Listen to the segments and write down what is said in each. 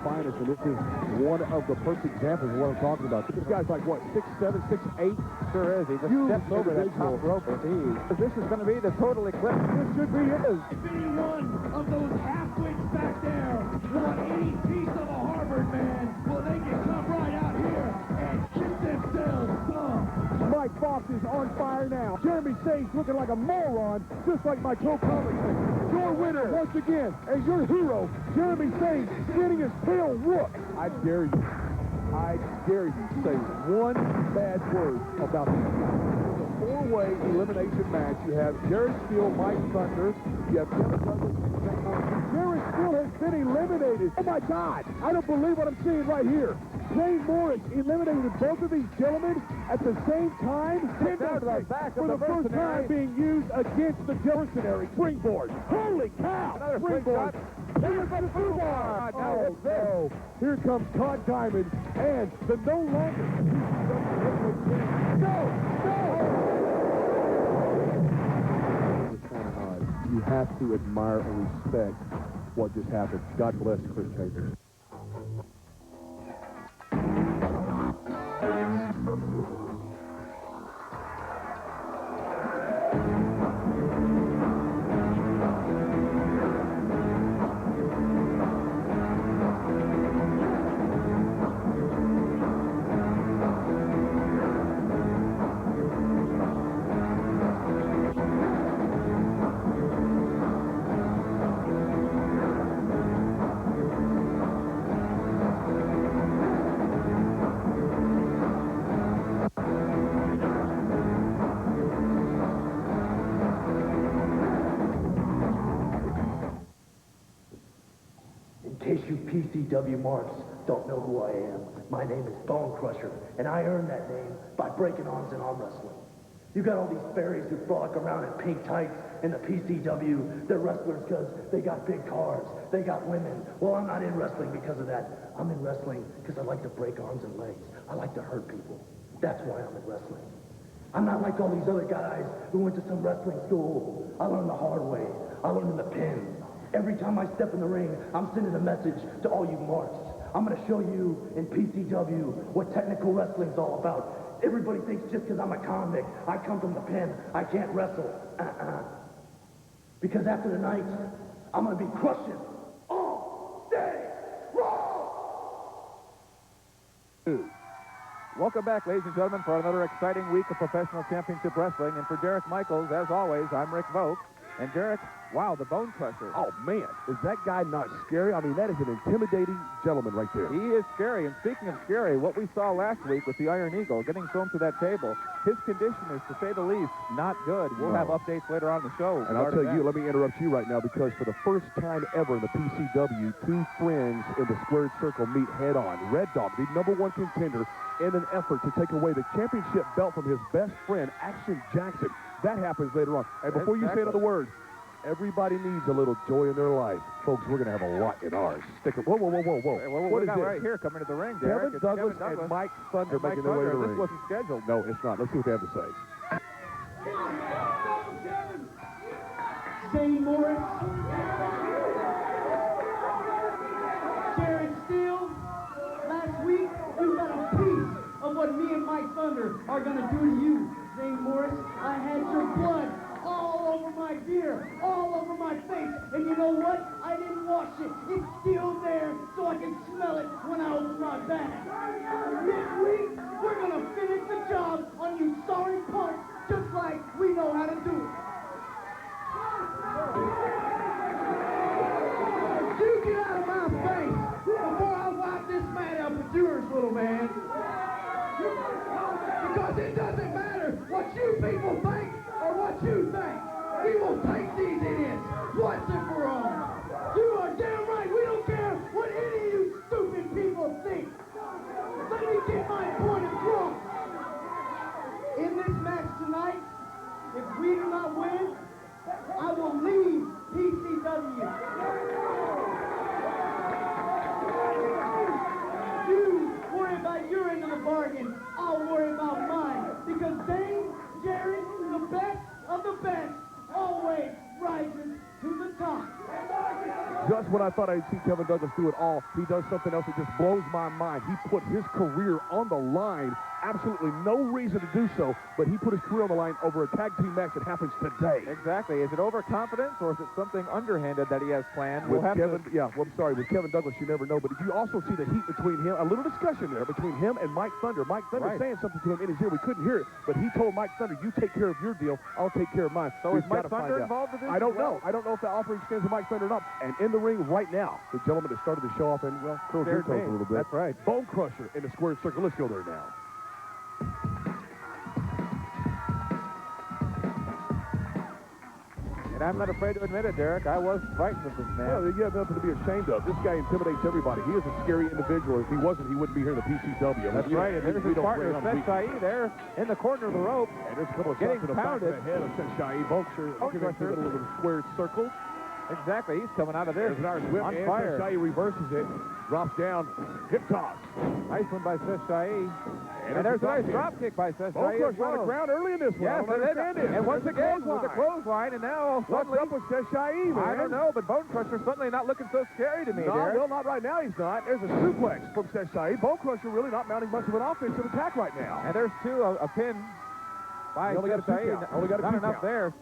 finest, and this is one of the perfect examples of what I'm talking about. This guy's like, what, 6'7", 6'8"? Sure is. He just steps over that top rope with ease. This is going to be the total eclipse. This should be his. If any one of those half-wits back there want any piece of a Harvard man, well, they can come right out here and get themselves some. Mike Foxx is on fire now. Jeromy Saints looking like a moron, just like my co-comic. Your winner once again, and your hero, Jeromy Saints, getting his tail whooped. I dare you to say one bad word about this. It's a four-way elimination match. You have Steele, Mike Thunder, you have Kevin Douglas, and St. Morris. Steele has been eliminated. Oh my God, I don't believe what I'm seeing right here. St. Morris eliminated both of these gentlemen at the same time. Down to the back for the first time being used against the mercenary springboard. Holy cow! Another springboard. Here's the springboard. Oh, no. Here comes Todd Diamond and the no longer. Go! You have to admire and respect what just happened. God bless Chris Chambers. In case you PCW marks don't know who I am, my name is Bonecrusher, and I earned that name by breaking arms in arm wrestling. You got all these fairies who frolic around in pink tights in the PCW. They're wrestlers because they got big cars, they got women. Well, I'm not in wrestling because of that. I'm in wrestling because I like to break arms and legs. I like to hurt people. That's why I'm in wrestling. I'm not like all these other guys who went to some wrestling school. I learned the hard way. I learned in the pen. Every time I step in the ring, I'm sending a message to all you marks. I'm going to show you in PCW what technical wrestling's all about. Everybody thinks just because I'm a convict, I come from the pen, I can't wrestle. Because after the night, I'm going to be crushing all day long. Welcome back, ladies and gentlemen, for another exciting week of professional championship wrestling. And for Derek Michaels, as always, I'm Rick Vogt. And Derek, wow, the Bonecrusher. Oh, man, is that guy not scary? I mean, that is an intimidating gentleman right there. He is scary. And speaking of scary, what we saw last week with the Iron Eagle getting thrown to that table, his condition is, to say the least, not good. We'll have updates later on in the show. And I'll tell you, let me interrupt you right now, because for the first time ever in the PCW, two friends in the squared circle meet head-on. Red Dogg, the #1 contender, in an effort to take away the championship belt from his best friend, Action Jackson. That happens later on. And before you say another word, everybody needs a little joy in their life. Folks, we're going to have a lot in ours. Stick it. Whoa. Hey, what is this? Right here coming to the ring, Derek. Kevin Douglas and Mike Thunder making their way to the ring. This wasn't scheduled. No, it's not. Let's see what they have to say. St. Morris, Jared Steele, last week you got a piece of what me and Mike Thunder are going to do to you. St. Morris, I had your blood all over my gear, all over my face, and you know what? I didn't wash it. It's still there, so I can smell it when I open my bag. Midweek, we're going to finish the job on you sorry punks, just like we know how to do it. You get out of my face before I wipe this mat up with yours, little man. Because it doesn't matter what you people think or what you think. We will take these idiots once and for all. You are damn right. We don't care what any of you stupid people think. does what I thought I'd see Kevin Douglas do at all. He does something else that just blows my mind. He put his career on the line. Absolutely no reason to do so, but he put his career on the line over a tag team match that happens today. Exactly. Is it overconfidence or is it something underhanded that he has planned? With Kevin, with Kevin Douglas, you never know. But if you also see the heat between him, a little discussion there between him and Mike Thunder. Mike Thunder saying something to him in his ear. We couldn't hear it, but he told Mike Thunder, "You take care of your deal. I'll take care of mine." So is Mike Thunder involved in this? I don't know. I don't know if the offer extends to Mike Thunder or not. And in the ring right now, the gentleman that started the show off and curled your toes a little bit. That's right. Bonecrusher in the squared circle. Let's go there now. And I'm not afraid to admit it, Derek. I was frightened of this man. Well, you have nothing to be ashamed of. This guy intimidates everybody. He is a scary individual. If he wasn't, he wouldn't be here in the PCW. That's right. And there's his partner, Seth Shai, there in the corner of the rope. And there's a couple of getting shots to the back of the head of Seth Shai. Bonecrusher in a little squared circle. Exactly. He's coming out of there. There's an Irish whip. On and fire. Seth Shai reverses it. Drops down. Hip toss. Nice one by Seth Shai. And there's a nice drop kick by Seth Shai. Bonecrusher on the ground early in this one. Yes, I don't understand it. And once again, with a clothesline, and now suddenly... What's up with Seth Shai, man? I don't know, but Bonecrusher suddenly not looking so scary to me, Derek. Well, not right now, he's not. There's a suplex from Seth Shai. Bonecrusher really not mounting much of an offensive attack right now. And there's a pin by Seth Shai. Not enough there.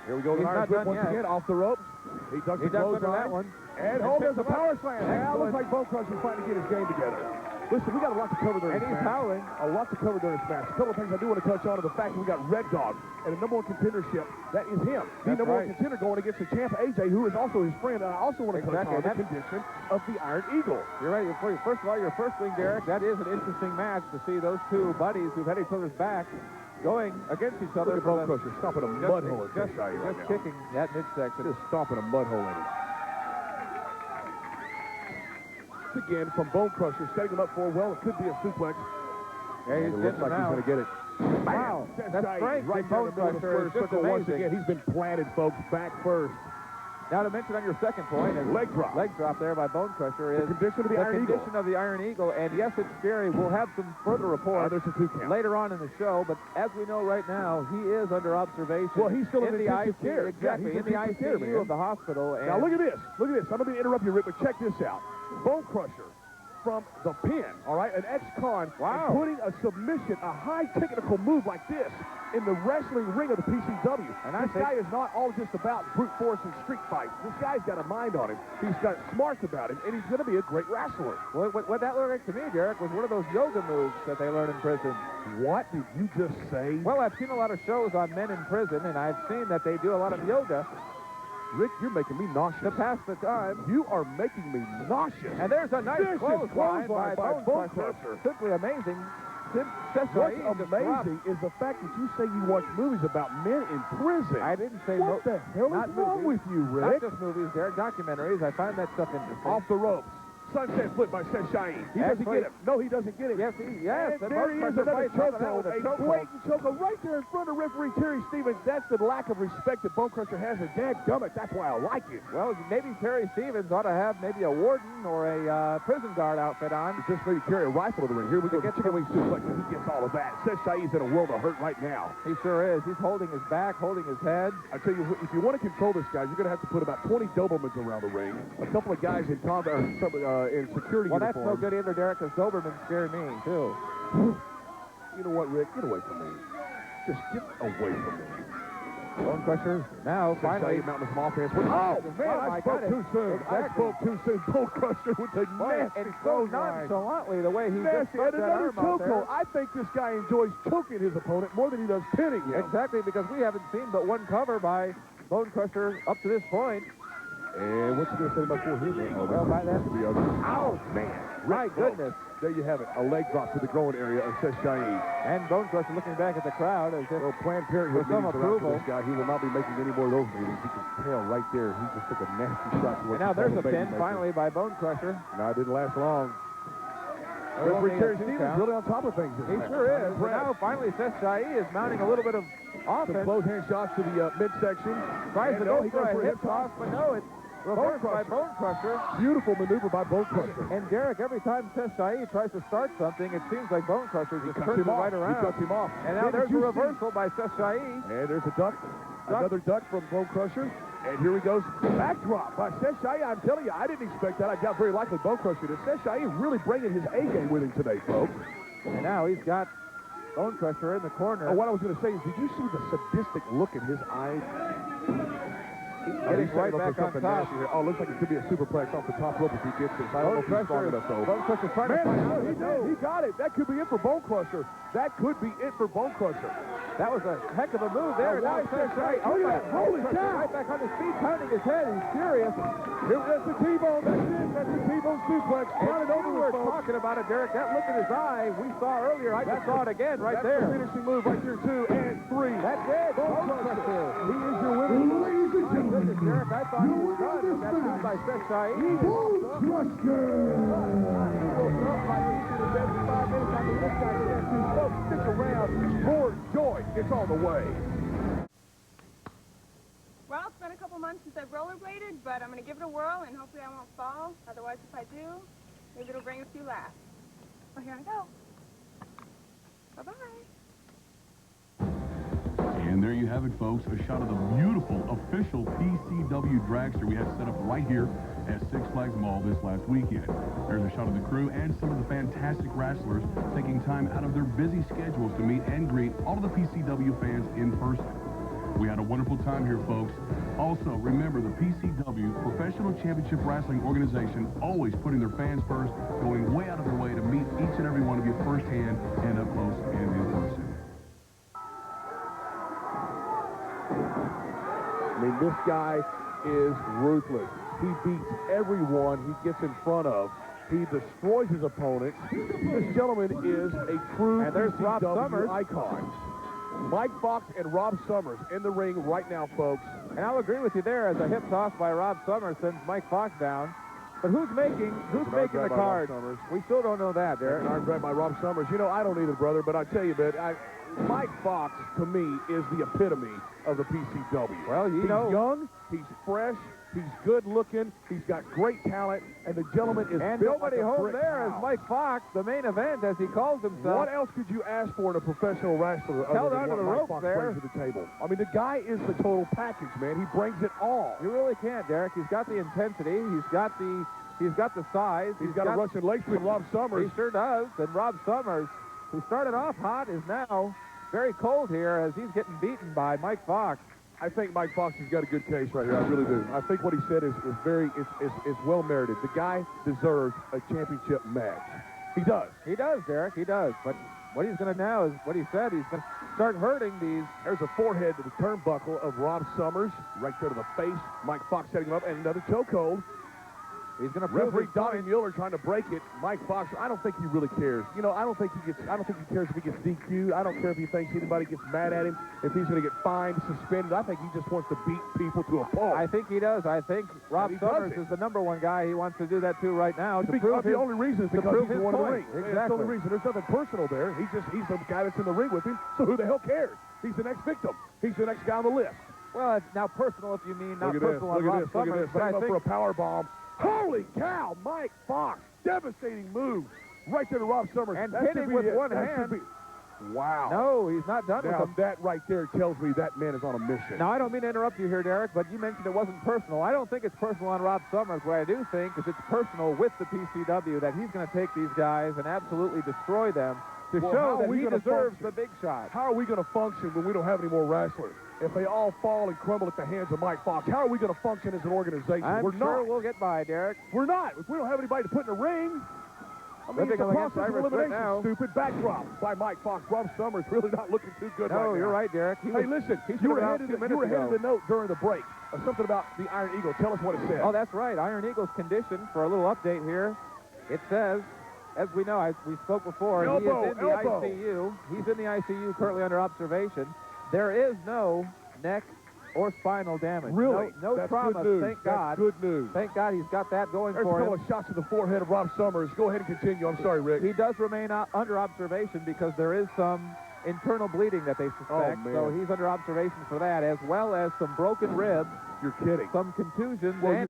Here we go. The Irish whip once again off the ropes. He ducks under that one. And there's a power slam. Yeah, looks like Bonecrusher's trying to get his game together. Listen, we got a lot to cover during this match. And he's howling. A lot to cover during this match. A couple of things I do want to touch on are the fact that we got Red Dogg and a number one contendership. That is him. The number one contender going against the champ AJ, who is also his friend. And I also want to touch on the condition of the Iron Eagle. You're right. First of all, your first thing, Derek, that is an interesting match to see those two buddies who've had each other's back going against each other. Look at Bonecrusher stomping a mud hole. Just kicking that midsection. Just stomping a mud hole in it. Again from Bonecrusher, setting him up for, well, it could be a suplex. Yeah, it looks like he's going to get it. Wow, that's strength right from Bonecrusher. Circle once again. He's been planted, folks, back first. Now to mention on your second point, and leg drop there by Bonecrusher is the condition of the Iron Eagle. And yes, it's scary. We'll have some further reports later on in the show. But as we know right now, he is under observation. Well, he's still in the intensive ICU. care. Exactly, in the ICU of the hospital. And now look at this. Look at this. I'm going to interrupt you, Rick, but check this out. Bonecrusher from the pin, all right, an ex-con, putting a submission, a high technical move like this in the wrestling ring of the PCW. And this guy is not all just about brute force and street fights. This guy's got a mind on him. He's got smarts about him, and he's going to be a great wrestler. Well, what that looked like to me, Derek, was one of those yoga moves that they learn in prison. What did you just say? Well, I've seen a lot of shows on men in prison, and I've seen that they do a lot of yoga. Rick, you're making me nauseous. To pass the time. You are making me nauseous. And there's a nice clothesline by Bonecrusher. Simply amazing. What's amazing is the fact that you say you watch movies about men in prison. I didn't say what the hell is wrong with you, Rick? Not just movies, Derek, documentaries. I find that stuff interesting. Off the ropes. Sunset flip by Seth Shai. He doesn't get it. No, he doesn't get it. Yes, and there he is, another chokehold. A blatant chokehold right there in front of referee Terry Stevens. That's the lack of respect that Bonecrusher has, and dadgummit, that's why I like it. Well, maybe Terry Stevens ought to have maybe a warden or a prison guard outfit on. Just maybe carry a rifle to the ring. Here we go. Chicken wing suplex, and he gets all of that. Seth Shai is in a world of hurt right now. He sure is. He's holding his back, holding his head. I tell you, if you want to control this guy, you're going to have to put about 20 Dobermans around the ring, a couple of guys in combat, in security. Well, that's no good either, Derek, because Doberman scare me, too. You know what, Rick? Get away from me. Just get away from me. Bonecrusher now finally mounting some offense. Oh, man, I spoke too soon. I spoke too soon. Bonecrusher with the nasty and so nonchalantly the way he just stuck that arm out there. I think this guy enjoys choking his opponent more than he does pinning him. Exactly, because we haven't seen but one cover by Bonecrusher up to this point. And what's he going to say about four here? Well, by that. Oh, man. My goodness. There you have it. A leg drop to the groin area of Seth Shai. And Bonecrusher looking back at the crowd as if Planned Parenthood with some approval. This guy. He will not be making any more of those meetings. You can tell right there. He just took a nasty shot to what. And now there's a pin finally by Bonecrusher. No, it didn't last long. Referee Terry Stevens really on top of things. He sure is. But now finally Seth Shai is mounting a little bit of offense. Some close hand shots to the midsection. Tries to go for a hip toss, but no, it's reversed by Bonecrusher. Beautiful maneuver by Bonecrusher. And Derek, every time Seth Shai tries to start something, it seems like Bonecrusher just turns it right around. He cuts him off. And now there's a reversal by Seth Shai. And there's a duck. Another duck from Bonecrusher. And here he goes. Backdrop by Seth Shai. I'm telling you, I didn't expect that. I got very likely Bonecrusher. Seth Shai is really bringing his A game with him today, folks. And now he's got Bonecrusher in the corner. Oh, what I was going to say is, did you see the sadistic look in his eyes? Getting right back on top. Here. Oh, looks like it could be a superplex off the top rope if he gets this. I don't know if he's strong enough, though. Bonecrusher's trying to find out. He got it. That could be it for Bonecrusher. That could be it for Bonecrusher. That was a heck of a move there. Now, Seth Shai, look at that. Holy cow. Right back on his feet, pounding his head. He's furious. That's the T-bone. That's it. That's the T-bone suplex. Count it over, we were talking about it, Derek. That look in his eye, we saw earlier. I just saw it again right there. That's the finishing move right there, too. And 3. That's it. Bonecrusher. He is your winner. Ladies and gentlemen, Derek, I thought he was done with that move by Seth Shai. Stick around. More joy. It's on the way. Well, it's been a couple months since I've rollerbladed, but I'm going to give it a whirl, and hopefully I won't fall. Otherwise, if I do, maybe it'll bring a few laughs. Well, here I go. Bye-bye. And there you have it, folks, a shot of the beautiful official PCW dragster we had set up right here at Six Flags Mall this last weekend. There's a shot of the crew and some of the fantastic wrestlers taking time out of their busy schedules to meet and greet all of the PCW fans in person. We had a wonderful time here, folks. Also, remember the PCW, Professional Championship Wrestling Organization, always putting their fans first, going way out of their way to meet each and every one of you firsthand and up close and in person. I mean, this guy is ruthless. He beats everyone he gets in front of. He destroys his opponents. This gentleman is a true PCW icon. Mike Foxx and Rob Summers in the ring right now, folks. And I'll agree with you there as a hip toss by Rob Summers sends Mike Foxx down. But who's making the card? We still don't know that, Derek. An arm grab by Rob Summers. You know, I don't either, brother, but I tell you, Mike Foxx, to me, is the epitome of the PCW. Well, he's young, he's fresh, he's good-looking, he's got great talent, and the gentleman is and built nobody like a home brick there house. is Mike Foxx, the main event, as he calls himself. What else could you ask for in a professional wrestler Held other than onto what the Mike rope Foxx there. brings to the table? I mean, the guy is the total package, man. He brings it all. You really can't, Derek. He's got the intensity. He's got the size. He's got a Russian leg sweep, Rob Summers. He sure does. And Rob Summers, who started off hot, is now very cold here as he's getting beaten by Mike Foxx. I think Mike Foxx has got a good case right here. I really do. I think what he said is well merited. The guy deserves a championship match. He does. He does, Derek. He does. But what he's going to now is what he said. He's going to start hurting these. There's a forehead to the turnbuckle of Rob Summers right there to the face. Mike Foxx setting him up, and another chokehold. He's going to prove Referee his Donnie point. Mueller trying to break it. Mike Foxx, I don't think he really cares. You know, I don't think he cares if he gets DQ'd. I don't care if he thinks anybody gets mad at him, if he's going to get fined, suspended. I think he just wants to beat people to a pulp. I think he does. I think Rob Summers is the #1 guy. He wants to do that too right now. The only reason is because he's the one in the ring. Exactly. That's the only reason. There's nothing personal there. He's the guy that's in the ring with him. So who the hell cares? He's the next victim. He's the next guy on the list. Well, it's now personal if you mean not personal on Rob Summers. Look at this. But I Setting up think for a power bomb. Holy cow, Mike Foxx. Devastating move. Right there to Rob Summers. And hitting with one hand. Wow. No, he's not done with Now, him. that right there tells me that man is on a mission. Now, I don't mean to interrupt you here, Derek, but you mentioned it wasn't personal. I don't think it's personal on Rob Summers. What I do think is it's personal with the PCW that he's going to take these guys and absolutely destroy them to show that he deserves the big shot. How are we going to function when we don't have any more wrestlers? If they all fall and crumble at the hands of Mike Foxx, how are we going to function as an organization? I'm sure we'll get by, Derek. We're not. If we don't have anybody to put in the ring, I mean, it's a Riddick process of elimination. Stupid backdrop by Mike Foxx. Rob Summers really not looking too good right now. No, you're right, Derek. Hey, listen, you were headed the note during the break. Something about the Iron Eagle. Tell us what it said. Oh, that's right. Iron Eagle's condition, for a little update here, it says, as we know, we spoke before, he is in the ICU. He's in the ICU, currently under observation. There is no neck or spinal damage. Really? No trauma, thank God. That's good news. Thank God he's got that going There's for him. a couple of shots to the forehead of Rob Summers. Go ahead and continue. I'm sorry, Rick. He does remain under observation because there is some internal bleeding that they suspect. So he's under observation for that, as well as some broken ribs. You're kidding. Some contusions. Well, and